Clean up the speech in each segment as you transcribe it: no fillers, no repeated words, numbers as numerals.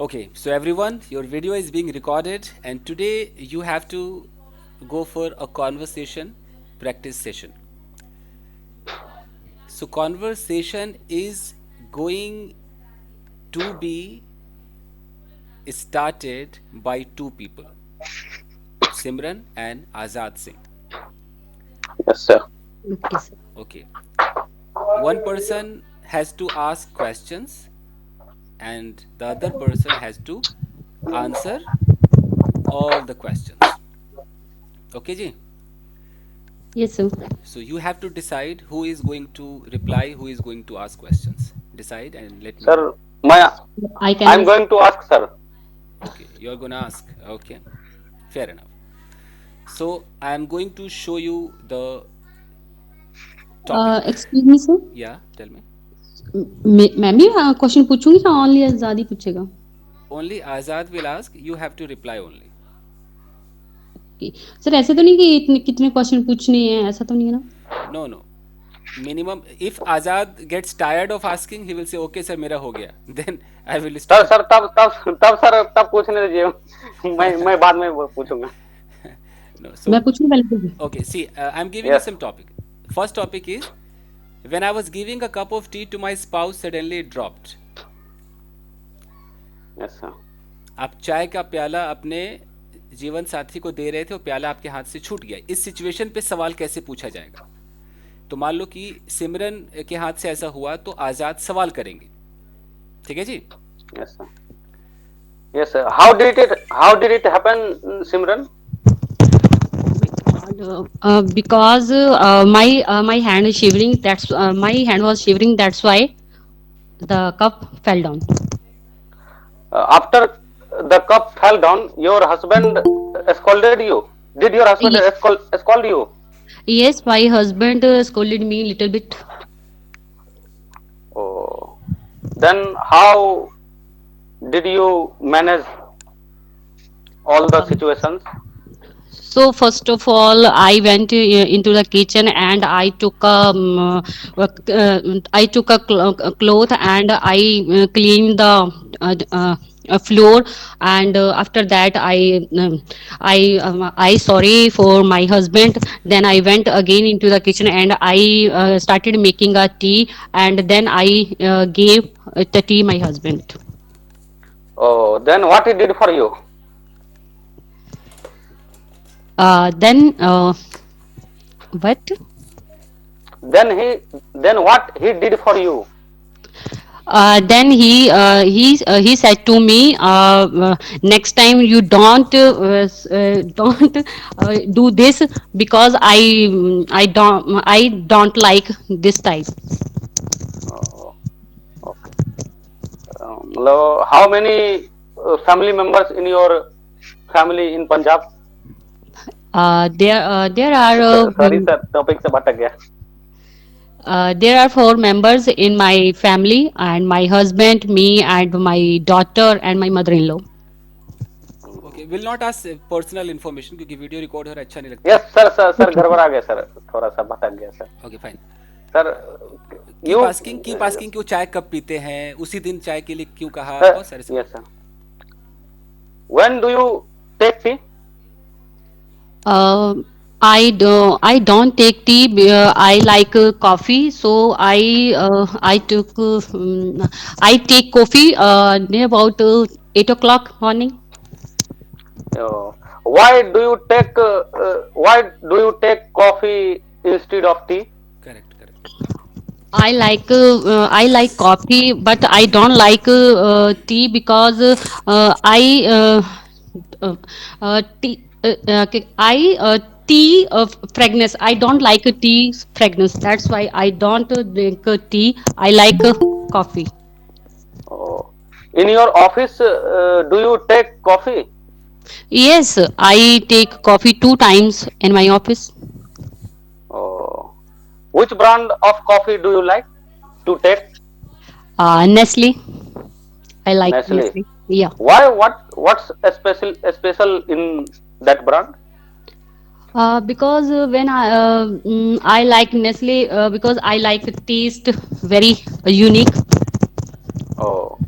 Okay, so everyone, your video is being recorded, and today you have to go for a conversation practice session. So, conversation is going to be started by two people, Simran and Azad Singh. Yes, sir. Okay, sir. Okay, one person has to ask questions, and the other person has to answer all the questions. Okay, ji. Yes, sir. So you have to decide who is going to reply, who is going to ask questions. Decide and let me know. Sir, my I can I'm ask. going to ask, sir. Okay, you're gonna ask. Okay, fair enough. So I am going to show you the topic. Excuse me, sir. Yeah, tell me. मैं भी question पूछूंगी या only आजाद ही पूछेगा? Only Azad will ask. You have to reply only. Okay. Sir ऐसे तो नहीं कि इतने कितने क्वेश्चन पूछने हैं, ऐसा तो नहीं है ना? No, no. Minimum. If Azad gets tired of asking, he will say, "Okay, sir, मेरा हो गया." Then I will sir stop. Sir तब सर तब पूछने दीजिए। मैं बाद में पूछूंगा। No. मैं So पूछूं पहले? okay. See, I'm giving you yes. some topic. First topic is when I was giving a cup of tea to my spouse, suddenly it dropped. Yes sir. आप चाय का प्याला अपने जीवन साथी को दे रहे थे और प्याला आपके हाथ से छूट गया। इस सिचुएशन पे सवाल कैसे पूछा जाएगा? तो मान लो कि सिमरन के हाथ से ऐसा हुआ तो आजाद सवाल करेंगे। ठीक है जी? Yes sir. Yes sir. How did it happen, Simran? Because my hand is shivering. That's my hand was shivering. That's why the cup fell down. After the cup fell down, your husband scolded you. Did your husband Ye- scold you? Yes, my husband scolded me a little bit. Oh, then how did you manage all the Um, situations? So first of all, I went into the kitchen and I took a cloth and I cleaned the floor, and after that I sorry for my husband. Then I went again into the kitchen and I started making a tea, and then I gave the tea my husband. Oh, then what he did for you? Then what? Then what he did for you? Then he said to me, next time you don't do this, because I don't like this type. Oh, okay. How many family members in your family in Punjab? There are Sorry sir, topic से भटक गया। there are four members in my family, and my husband, me, and my daughter, and my mother-in-law. Okay, will not ask personal information क्योंकि video record हो रहा है, अच्छा नहीं लगता। Yes sir Okay. गड़बड़ा गया सर, थोड़ा सा भटक गया sir. Okay, fine. Sir keep you asking, keep asking, क्यों चाय कब पीते हैं, उसी दिन चाय के लिए क्यों कहा, बहुत सारे सवाल। Yes sir. When do you take tea? Uh, I don't take tea. I like coffee, so I take coffee near about 8 o'clock morning. Why do you take coffee instead of tea? Correct, correct. I like coffee, but I don't like tea, because tea fragrance. I don't like tea fragrance. That's why I don't drink tea. I like coffee. Oh. In your office, do you take coffee? Yes, I take coffee 2 times in my office. Oh. Which brand of coffee do you like to take? Nestle. I like Nestle. Nestle. Yeah. Why? What's special in that brand? Because I like Nestle, because I like the taste very unique. Oh.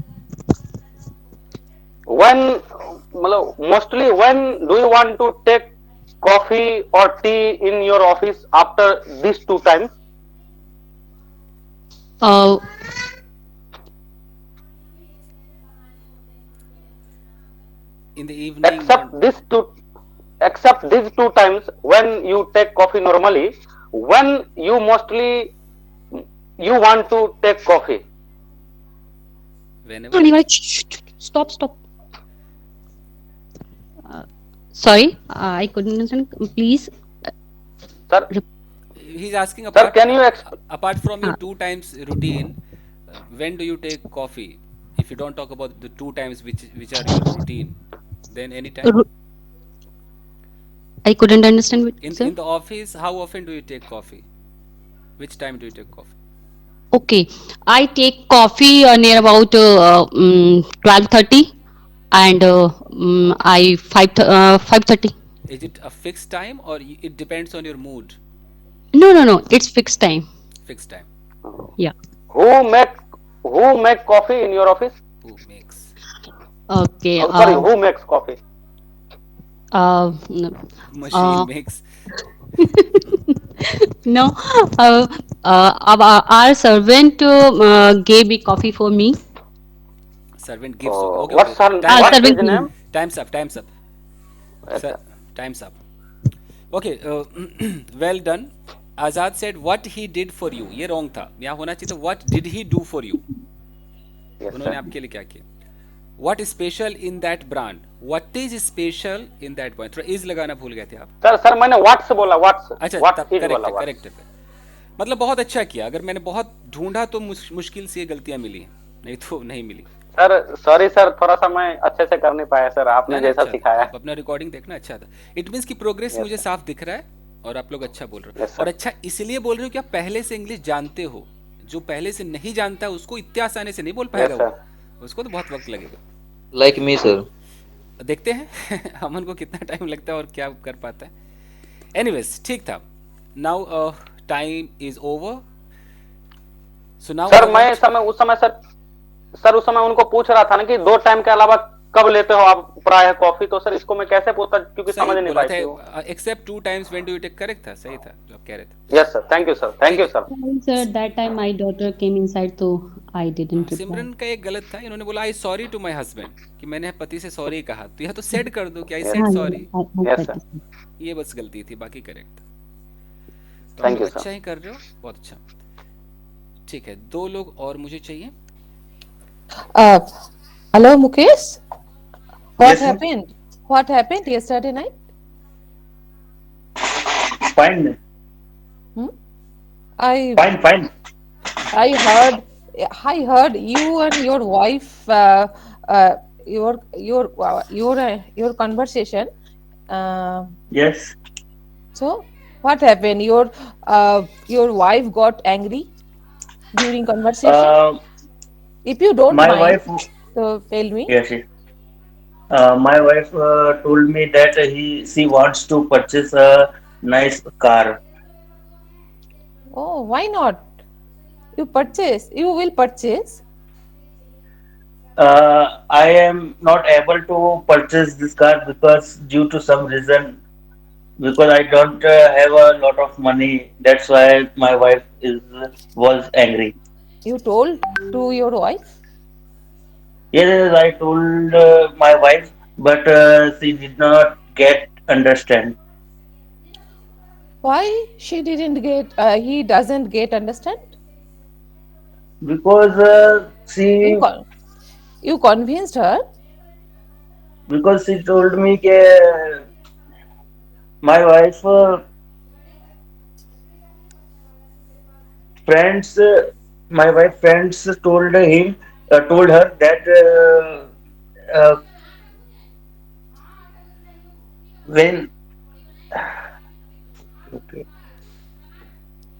when मतलब mostly when do you want to take coffee or tea in your office after these two times? Uh, In the evening, Except these two, except these two times when you take coffee normally, when you mostly you want to take coffee. whenever. Levi, stop, stop. Sorry, I couldn't understand. Please. Sir, Rep- He's asking sir, apart can you apart from your uh, two times routine, when do you take coffee? If you don't talk about the two times which are your routine, then anytime. ru- I couldn't understand, sir. In the office, how often do you take coffee? Which time do you take coffee? Okay, I take coffee near about 12:30, and I 5:30. Is it a fixed time or it depends on your mood? No, no, no. It's fixed time. Fixed time. Yeah. who make who make coffee in your office? Who makes? Okay. Oh, sorry, who makes coffee? N- Machine uh, makes. no. Our servant gave me coffee for me. Servant gives you. Oh, Okay, okay. what's Servant. his name? Time's up. Time's up. Yes, Sir, sir. time's up. Okay, well done. Azad said what he did for you. ये wrong था. यहाँ होना चाहिए था what did he do for you. Yes, उन्होंने sir. आपके लिए क्या किया. What is special in that brand? What is special in that brand? थोड़ा is लगाना भूल गए थे आप. सर मैंने व्हाट्स बोला, व्हाट्स अच्छा व्हाट तब इज करेक्ट बोला, है व्हाट्स. करेक्ट है. मतलब बहुत अच्छा किया. अगर मैंने बहुत ढूंढा तो मुश्किल से ये गलतियां मिली, नहीं तो नहीं मिली. सर सॉरी सर, थोड़ा सा मैं अच्छे से कर नहीं पाया सर, ना आपने ना जैसा अच्छा था. सिखाया. आप अपना रिकॉर्डिंग देखना, अच्छा था. इट मीन्स की प्रोग्रेस यस मुझे सर. साफ दिख रहा है और आप लोग अच्छा बोल रहे हो. यस और सर. अच्छा इसलिए बोल रहे हो कि आप पहले से इंग्लिश जानते हो. जो पहले से नहीं जानता उसको इतने आसानी से नहीं बोल पाएगा यस वो. सर. उसको तो बहुत वक्त लगेगा. Like me, sir. देखते हैं अमन को कितना टाइम लगता है और क्या कर पाता है. एनीवेज ठीक था. Now time is over. So now I sir मैं वांट. समय उस समय सर उस समय उनको पूछ रहा था ना कि दो टाइम के अलावा कब लेते हो आप प्रायः कॉफी, तो सर इसको मैं कैसे पूछता, क्योंकि सही समझ नहीं बोला पाई थी वो. था. Except two times when do you take, correct था, सही था जो आप कह रहे थे. Yes sir, thank you sir, thank ठीक यू है. Sir. Sorry, sir. That time my daughter came inside, so I didn't reply. Simran का एक गलत था. इन्होंने बोला I sorry to my husband, कि मैंने पति से सॉरी कहा. तो यह तो सेड कर दो कि आई यस सेड हाँ, sorry. I yes said sir, this. ये बस गलती थी, बाकी करेक्ट था. तो आप थैंक लोग यू अच्छा सर. ही कर रहे हो, बहुत अच्छा. ठीक है, दो लोग और मुझे चाहिए. Uh, Hello, Mukesh. What Yes, ma'am. happened? What happened yesterday night? Fine, ma'am. Hmm? I Fine. I heard I heard you and your wife uh, your conversation. Uh, Yes. so what happened? Your wife got angry during conversation. Uh, If you don't my mind, wife, so tell me. yes. My wife told me that she wants to purchase a nice car. Oh, why not? You purchase. You will purchase. I am not able to purchase this car because due to some reason, because I don't have a lot of money. That's why my wife is was angry. You told to your wife. Yes, I told my wife, but she did not get understand. Why she didn't get? He doesn't get understand. Because You she con- you convinced her. she told me that my wife friends my wife friends told her that when okay,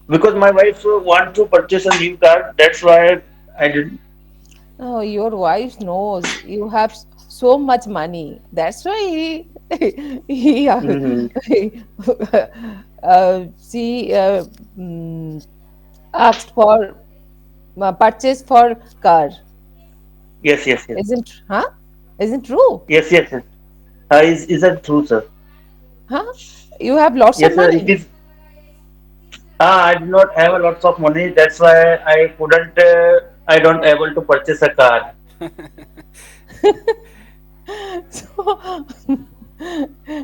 because my wife want to purchase a new car, that's why I did. Oh, your wife knows you have so much money. That's why he Mhm. she mm, asked for purchase for car. Yes. Isn't huh? Is it true? Yes, yes, yes. Is that true, sir? Huh? You have lots of Yes, sir. It money. is. I do not have a lots of money. That's why I couldn't. I don't able to purchase a car. So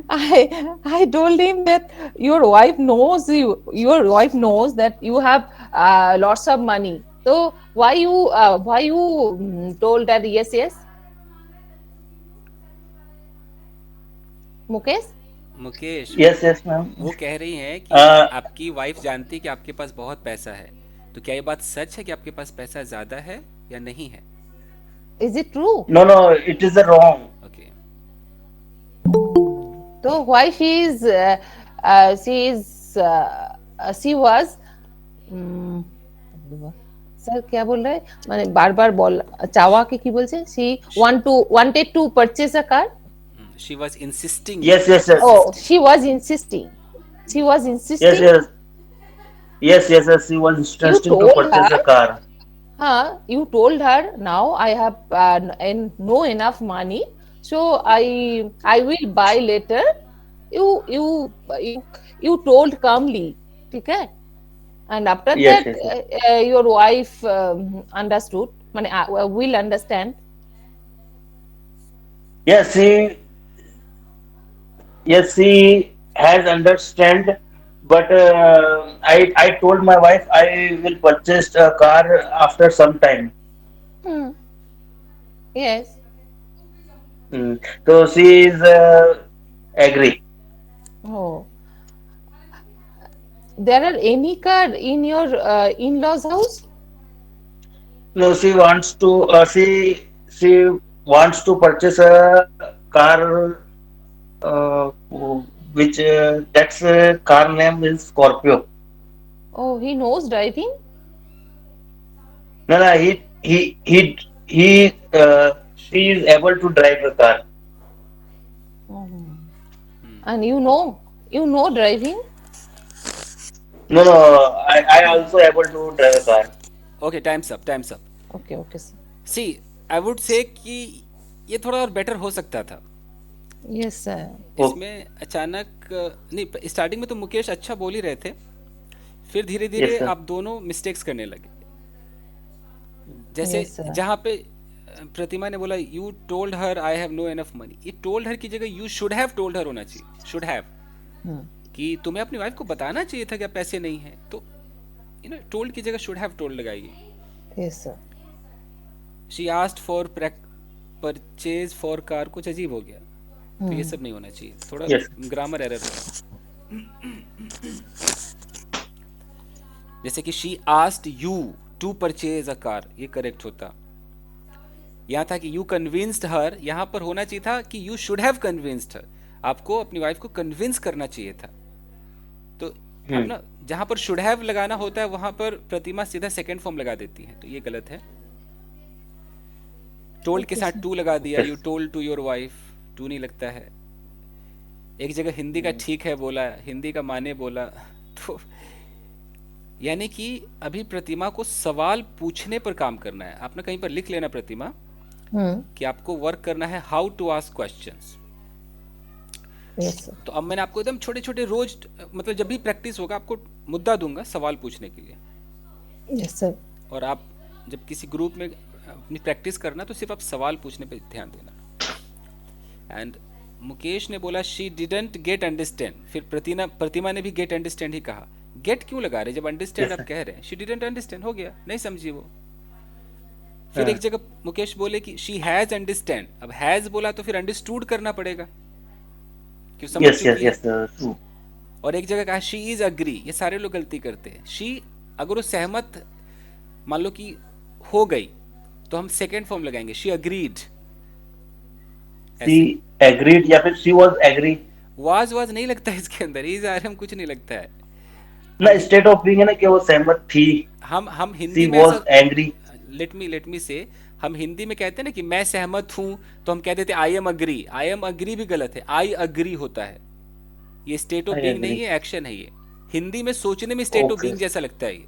I told him that your wife knows you. Your wife knows that you have lots of money. So why you told that yes, yes, Mukesh? Mukesh, Yes, yes, ma'am. वो कह रही हैं कि Uh, आपकी wife जानती है कि आपके पास बहुत पैसा है, तो क्या ये बात सच है कि आपके पास पैसा ज़्यादा है या नहीं है? Is it true? no, no. It is a wrong. Okay, So why she was sir क्या बोल रहे মানে বারবার বল চাওয়াকে কি বলছে she wanted to purchase a car. She was insisting, Yes, yes, yes. Oh, she was insisting. She was Yes, insisting. yes. Yes, yes, yes. He was You interested to told purchase a her, car. you told her now I have no enough money, so I will buy later. You you told calmly, okay? And after Yes, that, yes, yes. your wife understood. মানে will understand. Yes, he has understand, but I told my wife I will purchase a car after some time. Hmm. Yes. Mm. So she is agree. Oh, there are any car in your in-laws house? No, she wants to purchase a car, which that's car name is Scorpio. Oh, he knows driving. No, no, he is able to drive a car. Oh. And you know driving. No, no, I also able to drive a car. Okay, times up, times up. Okay, okay, sir. See, I would say कि ये थोड़ा और better हो सकता था। Yes, sir. Oh, इसमें अचानक नहीं, स्टार्टिंग में तो मुकेश अच्छा बोल ही रहे थे, फिर धीरे yes, धीरे sir. आप दोनों मिस्टेक्स करने लगे। जैसे Yes, sir. जहाँ पे प्रतिमा ने बोला you told her I have no enough money, ये टोल्ड हर की जगह you should have told her होना चाहिए, शुड हैव, Hmm. कि तुम्हें अपनी वाइफ को बताना चाहिए था कि आप पैसे नहीं हैं, तो टोल्ड की जगह शुड हैव टोल्ड लगाइए। Yes, sir. She asked for purchase for car, कुछ अजीब हो गया, तो ये सब नहीं होना चाहिए, थोड़ा Yes. ग्रामर एरर था। जैसे कि she asked you to purchase a car, ये करेक्ट होता। यहाँ था कि यू कन्विंस्ड हर, यहाँ पर होना चाहिए था कि यू शुड हैव कन्विंस्ड हर, आपको अपनी वाइफ को कन्विंस करना चाहिए था। तो अपना जहाँ पर शुड हैव लगाना होता है वहां पर प्रतिमा सीधा सेकंड फॉर्म लगा देती है, तो ये गलत है। टोल्ड के साथ टू लगा दिया, you told to your wife, to नहीं लगता है। एक जगह हिंदी का ठीक है बोला, हिंदी का माने बोला, तो यानी कि अभी प्रतिमा को सवाल पूछने पर काम करना है। आपने कहीं पर लिख लेना प्रतिमा Hmm. कि आपको वर्क करना है how to ask questions. Yes, sir. तो अब मैंने आपको एकदम छोटे छोटे रोज, मतलब जब भी प्रैक्टिस होगा आपको मुद्दा दूंगा सवाल पूछने के लिए, Yes, sir. और आप जब किसी ग्रुप में अपनी प्रैक्टिस करना तो सिर्फ आप सवाल पूछने पे ध्यान देना। एंड मुकेश ने बोला शी डिडंट गेट अंडरस्टैंड, फिर प्रतिमा ने भी गेट अंडरस्टैंड ही कहा। गेट क्यों लगा रहे जब अंडरस्टैंड आप कह रहे हैं? शी डिडंट अंडरस्टैंड हो गया, नहीं समझी वो। फिर एक जगह मुकेश बोले कि शी हैज अंडरस्टैंड, अब हैज बोला तो फिर अंडरस्टूड करना पड़ेगा, क्यों समझ yes, yes, चुकी है। yes, true. और एक जगह कहा शी इज अग्री, ये सारे लोग गलती करते हैं। शी अगर वो सहमत मान लो कि हो गई तो हम सेकेंड फॉर्म लगाएंगे, शी अग्रीड। She agreed या फिर she was agree. वाज नहीं लगता है इसके अंदर, इज आर कुछ नहीं लगता है। ना स्टेट ऑफ बीइंग है ना कि वो सहमत थी. हम हिंदी She में was ऐसा, angry. लेट मी से, हम हिंदी में कहते हैं ना कि मैं सहमत हूं, तो हम कह देते I am agree. I am agree भी गलत है, आई अग्री होता है। ये state of I being agree. नहीं है, एक्शन है ये। हिंदी में सोचने में स्टेट ऑफ Okay. बीइंग जैसा लगता है ये।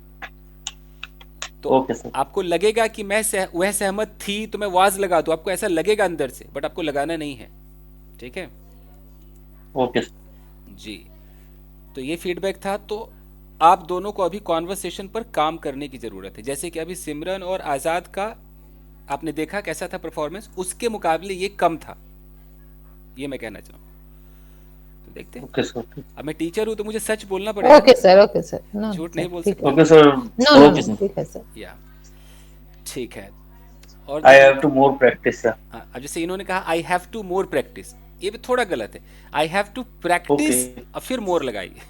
तो Okay, sir. आपको लगेगा कि वह सहमत थी तो मैं वाज लगा दूं, आपको ऐसा लगेगा अंदर से, बट आपको लगाना नहीं है। ठीक है Okay, sir. जी। तो ये फीडबैक था। तो आप दोनों को अभी कॉन्वर्सेशन पर काम करने की ज़रूरत है। जैसे कि अभी सिमरन और आज़ाद का आपने देखा कैसा था परफॉर्मेंस, उसके मुकाबले ये कम था, ये मैं कहना चाहूँ। तो देखते हैं। Okay, sir. अब मैं टीचर हूँ तो मुझे सच बोलना पड़ेगा ओके ना, सर, ओके सर, नो झूठ सर, नहीं बोल ठीक सकता। है। Okay, sir. No no Okay, no, sir. ठीक है सर। या ठीक है। और I देखिए, have to more practice, sir. हाँ, अब जैसे इन्होंने कहा I have to more practice, ये भी थोड़ा गलत है। I have to practice, Okay. अब फिर मोर लगाइए।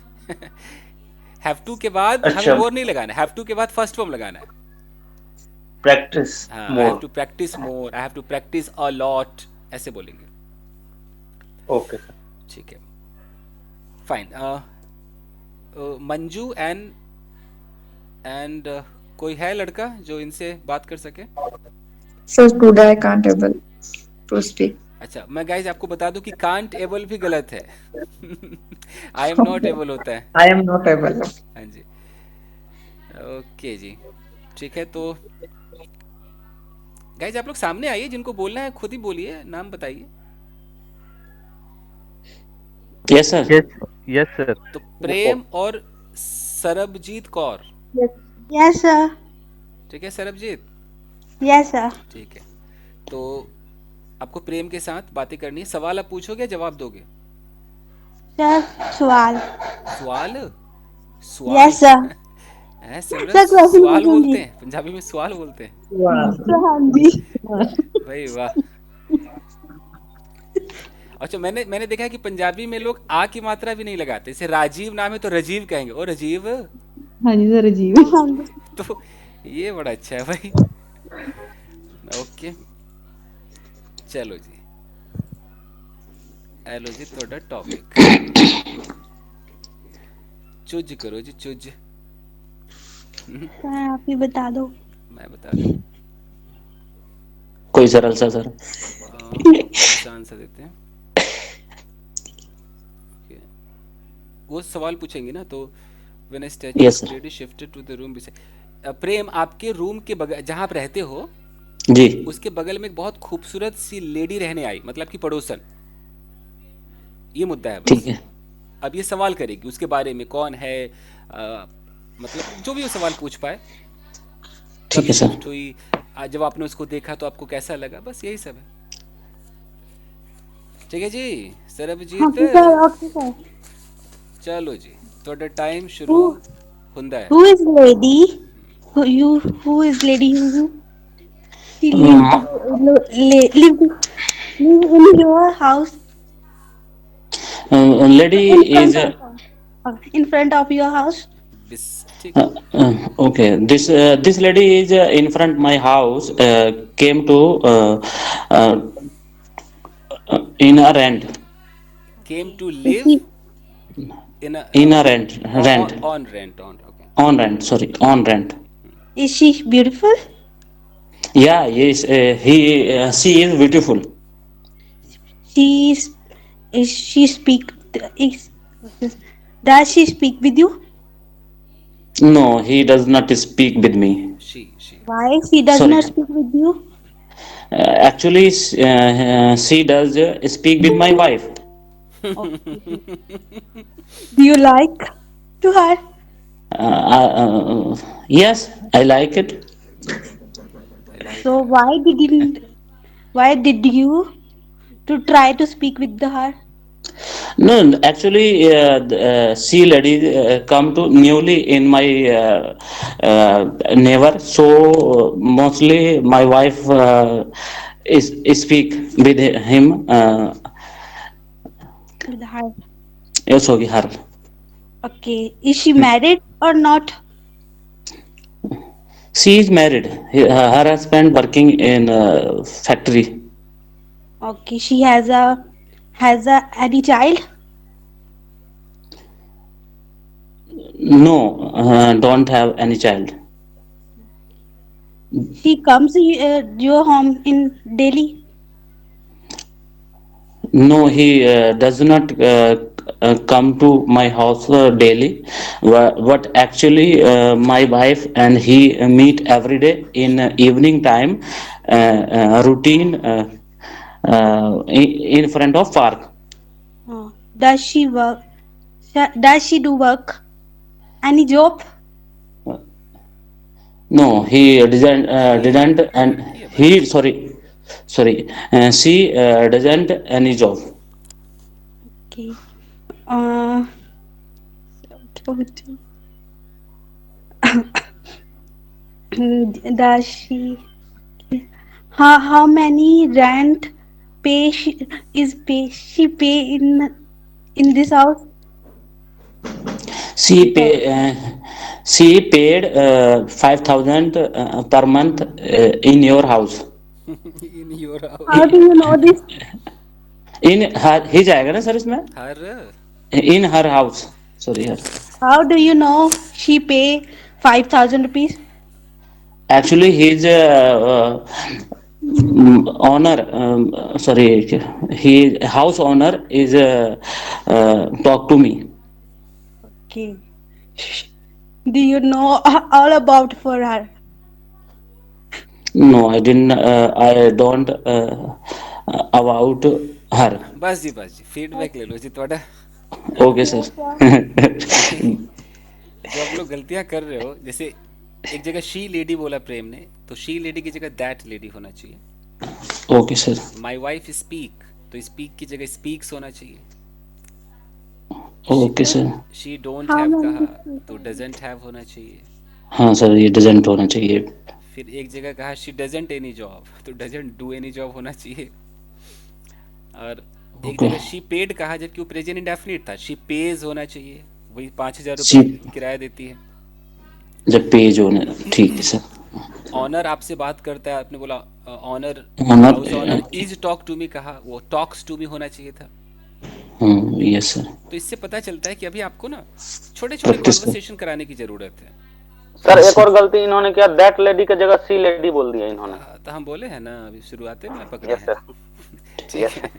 हैव टू के बाद हमें अच्छा, मोर नहीं लगाना, हैव टू के बाद फर्स्ट फॉर्म लगाना है। practice हाँ, I have more. To practice more, I have to practice a lot, ऐसे बोलेंगे। Okay, sir. ठीक है, फाइन। मंजू एंड कोई है लड़का जो इनसे बात कर सके? Sir, today I can't able to speak. अच्छा, मैं गाइज आपको बता दूं कि कांट एबल भी गलत है। आई एम नॉट एबल होता है। I am not able. हाँ जी, ओके जी, ठीक है। तो गाइज आप लोग सामने आइए, जिनको बोलना है खुद ही बोलिए, नाम बताइए। Yes, sir. Yes, sir. तो प्रेम और सरबजीत कौर। Yes, sir. ठीक है सरबजीत, Yes, sir. ठीक है। तो आपको प्रेम के साथ बातें करनी है। सवाल आप पूछोगे, जवाब दोगे? Sir, सवाल. सवाल सवाल Yes, sir. हैं सिमरन, Sir, question सवाल बोलते पूछूंगी. हैं पंजाबी में, सवाल बोलते हैं। Sir, हाँ जी. भाई वाह। अच्छा, मैंने देखा है कि पंजाबी में लोग आ की मात्रा भी नहीं लगाते। जैसे राजीव नाम है तो राजीव कहेंगे, ओ राजीव। हाँ जी सर, राजीव। हाँ जी. तो ये बड़ा अच्छा है भाई। ओके, चलो जी, एलो जी थोड़ा टॉपिक चुज करो जी, चुज। Sir, आप ही बता दो. मैं बता दूं, कोई सरल सा, सर. आसान सा देते हैं। Okay. वो सवाल पूछेंगे ना, तो when a statue Yes, sir. Lady shifted to the room Prem, आपके रूम के बगल जहाँ आप रहते हो जी. उसके बगल में एक बहुत खूबसूरत सी लेडी रहने आई, मतलब कि पड़ोसन। ये मुद्दा है ठीक बस। है. अब ये सवाल करेगी उसके बारे में, कौन है, मतलब जो भी वो सवाल पूछ पाए। ठीक कब है, सर. शिफ्ट हुई, जब आपने उसको देखा तो आपको कैसा लगा, बस यही सब है। ठीक है जी Okay, Sarabjit, sir. Okay, sir. चलो जी, थोड़ा टाइम शुरू ਹੁੰਦਾ है। Who is lady? Who is lady? She live in your house Lady in is front of in front of your house. बिस ठीक है। okay. This lady is in front my house. Came to uh, in a rent. Came to Is live she in a In a rent. Rent. on rent, on, okay। On rent. Sorry. On rent. is she beautiful? Yeah. Yes. She is beautiful. She is she speak is does she speak with you? No, he does not speak with me. she Why she does Sorry. not speak with you? Actually, she does speak with my wife. Okay. Do you like to her? Yes, I like it. I like So why did you to try to speak with her? No, actually, she lady come to newly in my neighbor. So mostly my wife is speak with him. With her. Yes, sorry, her. Okay. Is she married or not? She is married. Her husband working in factory. Okay. She has a any child? No, don't have any child. She comes your home in daily. No, he does not come to my house daily, but actually my wife and he meet every day in evening time, routine in front of park. Does she work? Does she do work? Any job? No, he ये didn't, and लड़की है भाई। he sorry, she doesn't any job. Okay. Uh, does she? How many rent she pay in this house? She pay she paid 5,000 per month in your house. In your How house. do you know this? In her ही जाएगा ना sir इसमें? हर In her house. Sorry, her. How do you know she pay 5,000 rupees? Actually, his owner. Sorry, he house owner is talk to me. Okay. Do you know all about for her? No, I didn't. I don't about her. बस जी feedback ले लो जी थोड़ा। Okay, sir. नहीं, जो आप लोग गलतियां कर रहे हो, जैसे एक जगह शी लेडी बोला प्रेम ने, तो शी लेडी की जगह दैट लेडी होना चाहिए। Okay, sir. My wife speak, तो स्पीक की जगह स्पीक्स होना चाहिए। Okay, sir. She don't How have कहा many? तो डजंट हैव होना चाहिए। हाँ सर, ये डजेंट होना चाहिए। फिर एक जगह कहा शी डजंट एनी जॉब, तो डजंट डू एनी जॉब होना चाहिए। और एक ओके। जगह शी पेड कहा जबकि वो प्रेजेंट इंडेफिनिट था, शी पेज होना चाहिए, वही 5,000 सी रुपये किराया देती है। जब पेज होने, ठीक है सर। ऑनर आपसे बात करता है, आपने बोला owner, owner, house owner is talk to me कहा, वो टॉक्स टू मी होना चाहिए था। Yes sir. तो इससे पता चलता है कि अभी आपको ना छोटे छोटे प्रैक्टिस कॉन्वर्सेशन कराने की जरूरत है। सर एक और गलती इन्होंने किया, दैट लेडी की जगह सी लेडी बोल दिया इन्होंने। तो हम बोले हैं ना अभी शुरुआत में पकड़े यस हैं। सर। ठीक यस है।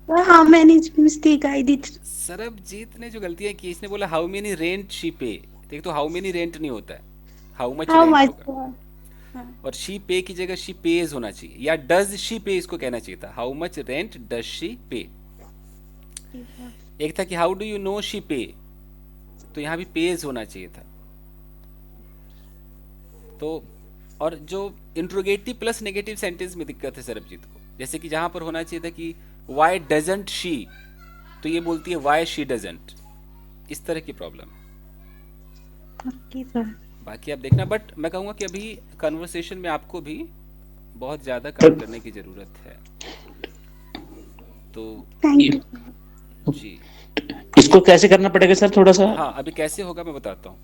How many mistake I did? Sarabjit ने जो गलतियां की, इसने बोला हाउ मेनी रेंट शी पे। देख, तो हाउ मेनी रेंट नहीं होता है, how much How rent much? होगा। और शी पे की जगह शी पेज होना चाहिए, या डज शी पे इसको कहना चाहिए था, how much rent does she पे। एक था कि how do you know she पे, तो यहाँ भी पेज होना चाहिए था। तो और जो इंट्रोगेटिव प्लस नेगेटिव सेंटेंस में दिक्कत है सरबजीत को, जैसे कि जहां पर होना चाहिए था कि वाई डजंट शी, तो ये बोलती है वाई शी डजंट। इस तरह की प्रॉब्लम है। Okay, sir. बाकी आप देखना, बट मैं कहूँगा कि अभी कन्वर्सेशन में आपको भी बहुत ज़्यादा काम करने की ज़रूरत है। तो Thank you. जी इसको कैसे करना पड़ेगा सर, थोड़ा सा? हाँ, अभी कैसे होगा मैं बताता हूँ।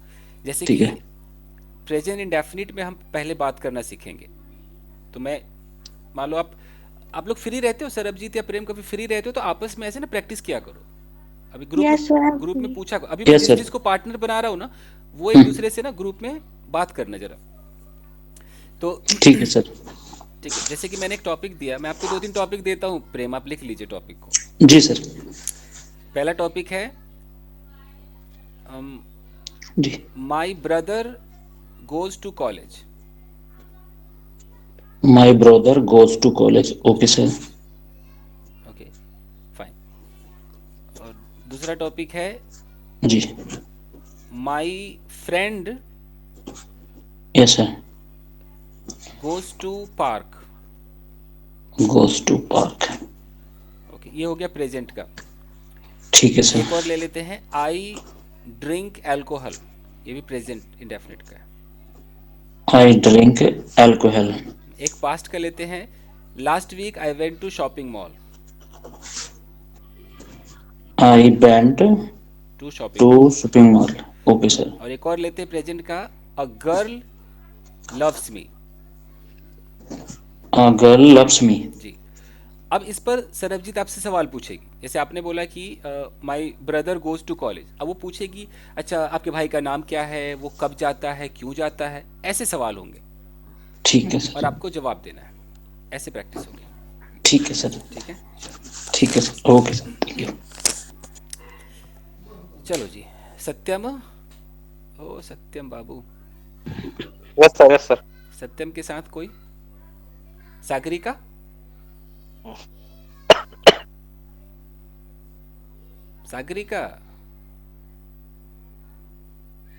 जैसे ठीक कि है। प्रेजेंट इंडेफिनिट में हम पहले बात करना सीखेंगे। तो मैं मान लो आप लोग फ्री रहते हो, सरबजीत या प्रेम कभी फ्री रहते हो, तो आपस में ऐसे ना प्रैक्टिस किया करो। अभी Yes, sir. ग्रुप में पूछा करो। अभी Yes, sir. जिसको पार्टनर बना रहा हूँ ना, वो एक दूसरे से ना ग्रुप में बात करना जरा। तो ठीक है सर। ठीक है, जैसे कि मैंने एक टॉपिक दिया, मैं आपको 2-3 टॉपिक देता हूँ, प्रेम आप लिख लीजिए टॉपिक को। जी सर। पहला टॉपिक है जी। My brother goes to college. My brother goes to college. Okay sir. Okay fine. और दूसरा टॉपिक है जी। My friend yes sir. Goes to park. Goes to park. Okay, ये हो गया प्रेजेंट का। ठीक है सर। एक और ले लेते हैं, आई ड्रिंक एल्कोहल। ये भी प्रेजेंट इंडेफिनिट का है। I drink alcohol. एक पास्ट का लेते हैं, last week I went to shopping mall. I went to shopping to mall. Shopping mall. Okay sir. और एक और लेते हैं प्रेजेंट का, a girl loves me. A girl loves me. जी। अब इस पर सरबजीत आपसे सवाल पूछेगी, जैसे आपने बोला कि my brother goes to college. अब वो पूछेगी अच्छा आपके भाई का नाम क्या है, वो कब जाता है, क्यों जाता है, ऐसे सवाल होंगे ठीक है और सर। आपको जवाब देना है। ऐसे प्रैक्टिस होगी। ठीक है सर। ठीक है, चलो। ठीक है sir. Okay sir. Thank you. चलो जी, सत्यम। ओ सत्यम बाबू, Yes, sir. Yes, sir. सत्यम के साथ कोई Sagarika? Sagarika,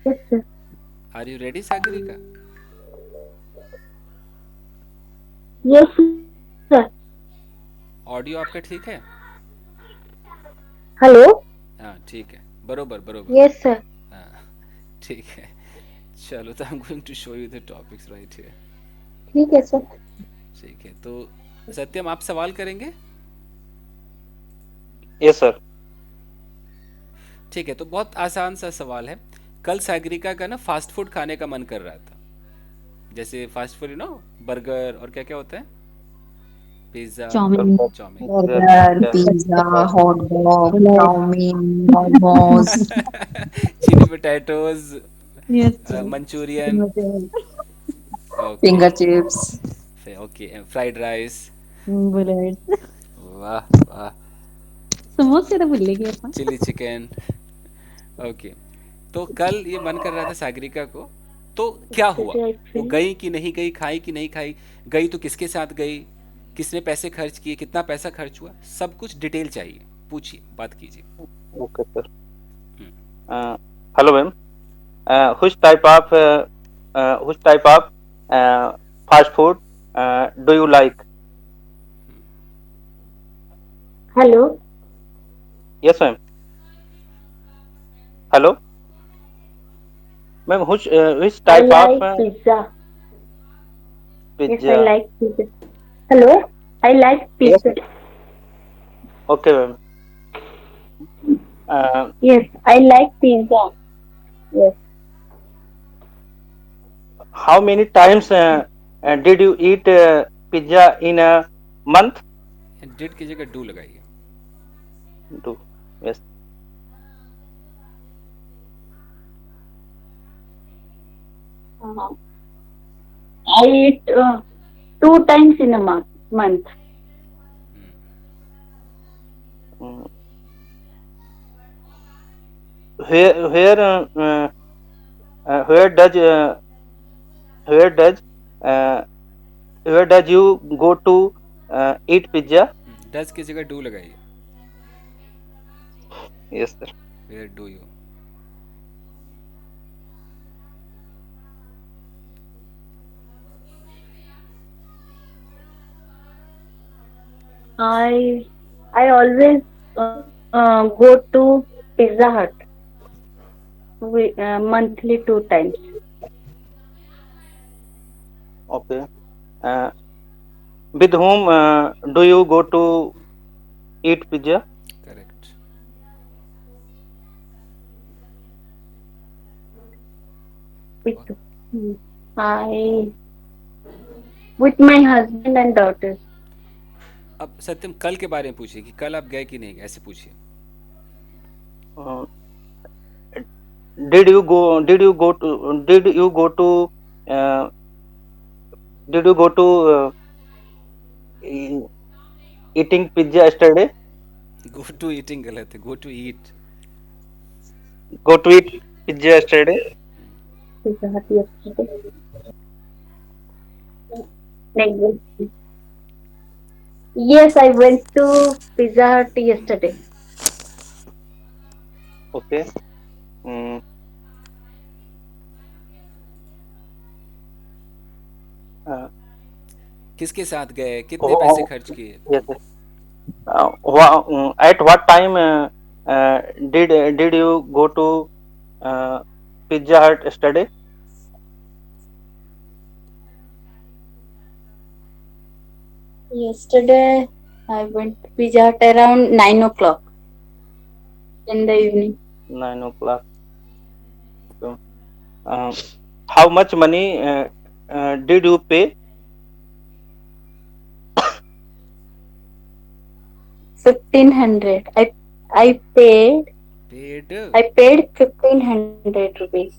Yes, sir. Are you ready Sagarika? Yes, sir. Audio आपका ठीक है? Hello? हाँ ठीक है, बरोबर बरोबर। Yes, sir. हाँ ठीक है। चलो, तो I am going to show you the topics right here. ठीक है सर। ठीक है, तो सत्यम आप सवाल करेंगे? Yes, sir. ठीक है, तो बहुत आसान सा सवाल है। कल सागरिका का ना फास्ट फूड खाने का मन कर रहा था, जैसे फास्ट फूड बर्गर और क्या क्या होता है, pizza, chow mein, chow mein. Burger, Pizza. pizza, hot dog, Yes, chow momos. Chilli potatoes, Yes, sir. Manchurian, okay, Finger chips, okay, fried rice. bullets. वाह वाह, समोसे तो भूल गए अपन। Chilli chicken, okay. तो कल ये मन कर रहा था सागरिका को, तो क्या हुआ? yesterday I वो think गई कि नहीं गई, खाई कि नहीं खाई, गई तो किसके साथ गई, किसने पैसे खर्च किए, कितना पैसा खर्च हुआ, सब कुछ डिटेल चाहिए। पूछिए, बात कीजिए। Okay, sir. Hello, ma'am. Which type of fast food do you like? hello. Yes, ma'am. Hello, ma'am. Which I type of like pizza. Yes, I pizza? like pizza. Hello? I like Yes, pizza. ma'am. Okay, ma'am. Yes, I like pizza. Yes. How many times did you eat pizza in a month? Did की जगह do लगाइए। Do. Yes. I eat 2 times in a month. Mm. Where where where does where does uh, where does you go to eat pizza? Does की जगह do लगाइए। Yes, sir. Where do you? I always go to Pizza Hut monthly 2 times. Okay. Uh, with whom do you go to eat pizza? Correct. With I with my husband and daughters. अब सत्यम कल के बारे में पूछिए कि कल आप गए कि नहीं गए, ऐसे पूछिए। Uh, did you go? Did you go to? Did you go to? Uh, did you go to e- eating pizza yesterday? Go to eating गलत है, go to eat. Go to eat pizza yesterday? Pizza Hut yesterday. Next week. Yes, I went to Pizza Hut yesterday. Okay. Mm, uh, किसके साथ गए, कितने oh, पैसे oh, खर्च किए? yes. Yes. At what time did you go to Pizza Hut yesterday? Yesterday, I went to Pizza Hut around 9 o'clock in the evening. 9 o'clock. So, uh, how much money did you pay? 1,500. I paid paid. I paid 1,500 rupees.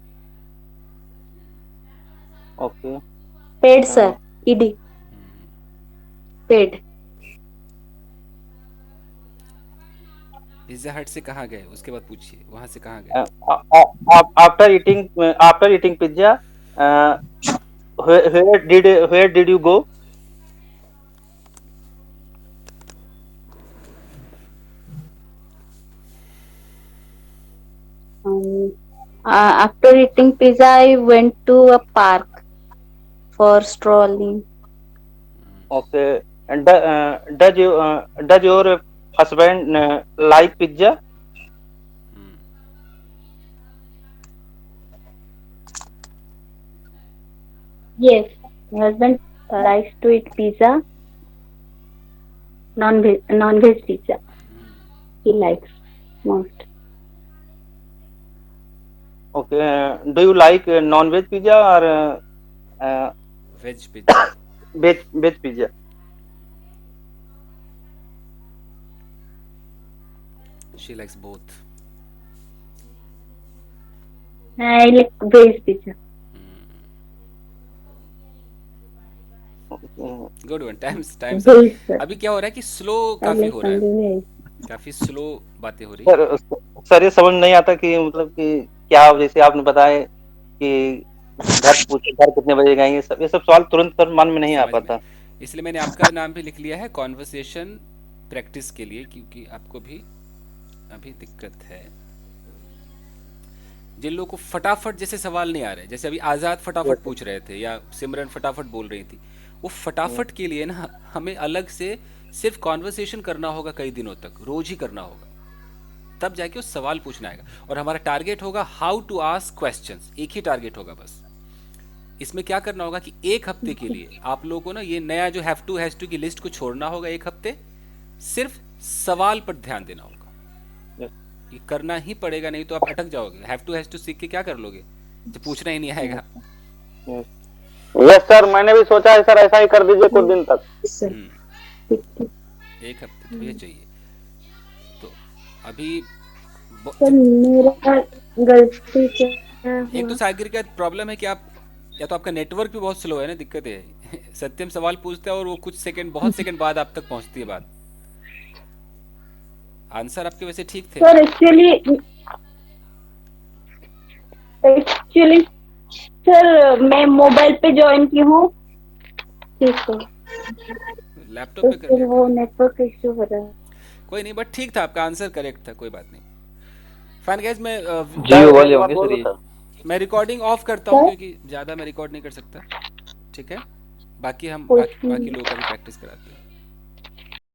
Okay. Paid, Uh, sir. ED. Paid. Pizza हट से कहाँ गए, उसके बाद पूछिए वहां से कहाँ गए। after eating pizza, where did you go? After eating pizza, I went to a park for strolling. Okay. And does your husband like pizza? Hmm, Yes, my husband likes to eat pizza, non-veg pizza. He likes most. Okay. Do you like non-veg pizza or veg pizza. veg pizza? She likes both. I like veg pizza. Good one. Times Veg, sir. अभी क्या हो रहा है कि slow I काफी like हो रहा है, only veg. काफी स्लो बातें हो रही है। सर ये समझ नहीं आता कि मतलब कि क्या, जैसे आपने बताया कि घर कितने बजे गए, ये सब सवाल तुरंत पर मन में नहीं आ समझ में, पाता। इसलिए मैंने आपका नाम भी लिख लिया है कॉन्वर्सेशन प्रैक्टिस के लिए, क्योंकि आपको भी अभी दिक्कत है। जिन लोगों को फटाफट जैसे सवाल नहीं आ रहे, जैसे अभी आज़ाद फटाफट पूछ रहे थे या सिमरन फटाफट बोल रही थी, वो फटाफट के लिए ना हमें अलग से सिर्फ कॉन्वर्सेशन करना होगा कई दिनों तक, रोज ही करना होगा, तब जाके वो सवाल पूछना आएगा। और हमारा टारगेट होगा हाउ टू आस्क क्वेश्चंस, एक ही टारगेट होगा बस। इसमें क्या करना होगा कि एक हफ्ते के लिए आप लोगों को ना ये नया जो हैव टू की लिस्ट को छोड़ना होगा, एक हफ्ते सिर्फ सवाल पर ध्यान देना होगा। ये करना ही पड़ेगा, नहीं तो आप अटक जाओगे। हैव टू सीख के क्या कर लोगे जब पूछना ही नहीं आएगा। यस सर, मैंने भी सोचा है सर, ऐसा ही कर दीजिए कुछ दिन तक। एक हफ्ते तो ये चाहिए। तो अभी सर मेरा गलती से एक तो साइकिल का प्रॉब्लम है कि आप या तो आपका नेटवर्क भी बहुत स्लो है ना, दिक्कत है। सत्यम सवाल पूछता है और वो कुछ सेकंड, बहुत सेकंड बाद आप तक पहुंचती है बात। आंसर आपके वैसे ठीक थे। सर एक्चुअली सर मैं मोबाइल पे ज्वाइन की हूँ, ठीक है, लैपटॉप तो पे कर फिर लिया वो करो। नेटवर्क इश्यू हो रहा है। कोई नहीं, बट ठीक था, आपका आंसर करेक्ट था, कोई बात नहीं। फाइन गाइस, जियो वॉल्यूम होंगे सर ये। मैं रिकॉर्डिंग ऑफ करता हूँ सर? क्योंकि ज़्यादा मैं रिकॉर्ड नहीं कर सकता। ठीक है, बाकी हम कोई बाकी लोगों का भी प्रैक्टिस कराते हैं।